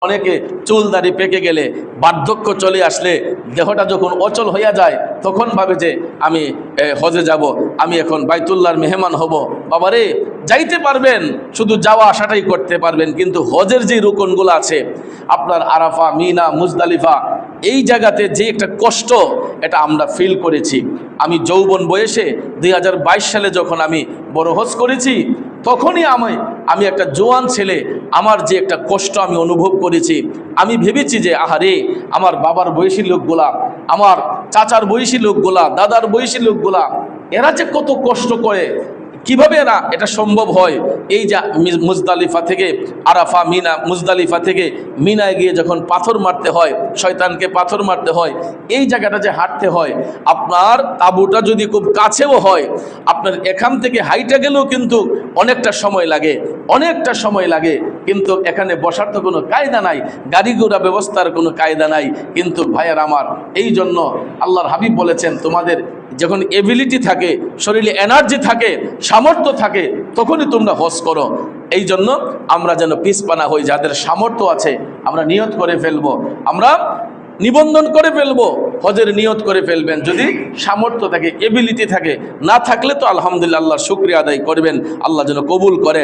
অনেকে চুল দাড়ি পেকে গেলে বার্ধক্য চলে আসলে দেহটা যখন অচল হইয়া যায় তখন ভাবে যে আমি হজে যাব, আমি এখন বাইতুল্লাহর মেহমান হব। বাবারে, যাইতে পারবেন, শুধু যাওয়া আসাটাই করতে পারবেন, কিন্তু হজের যে রুকনগুলো আছে আপনার আরাফা, মিনা, মুজদালিফা, এই জায়গাতে যে একটা কষ্ট এটা আমরা ফিল করেছি। আমি যৌবন বয়সে 2022 সালে যখন আমি বড় হজ করেছি তখনই আমি একটা জোয়ান ছেলে, আমার যে একটা কষ্ট আমি অনুভব করেছি। আমি ভেবেছি যে আহারে, আমার বাবার বয়সী লোকগুলা, আমার চাচার বয়সী লোকগুলা, দাদার বয়সী লোকগুলা, এরা যে কত কষ্ট করে, কিভাবে না এটা সম্ভব হয়। এই যে মুজদালিফা থেকে আরাফা, মিনা, মুজদালিফা থেকে মিনায় গিয়ে যখন পাথর মারতে হয়, শয়তানকে পাথর মারতে হয়, এই জায়গাটা যে হাঁটতে হয়, আপনার তাঁবুটা যদি খুব কাছেও হয়, আপনার এখান থেকে হাইটা গেলেও কিন্তু অনেকটা সময় লাগে, অনেকটা সময় লাগে। কিন্তু এখানে বসার তো কোনো কায়দা নাই, গাড়ি ঘোড়া ব্যবস্থার কোনো কায়দা নাই। কিন্তু ভাইয়ার আমার, এই জন্য আল্লাহর হাবিব বলেছেন, তোমাদের যখন এবিলিটি থাকে, শরীরে এনার্জি থাকে, সামর্থ্য থাকে, তখনই তোমরা হজ করো। এই জন্য আমরা যেন পিছপানা হই, যাদের সামর্থ্য আছে আমরা নিয়ত করে ফেলবো, আমরা নিবন্ধন করে ফেলবো, হজের নিয়ত করে ফেলবেন যদি সামর্থ্য থাকে, এবিলিটি থাকে। না থাকলে তো আলহামদুলিল্লাহ আল্লাহর শুকরিয়া আদায় করবেন, আল্লাহ যেন কবুল করে।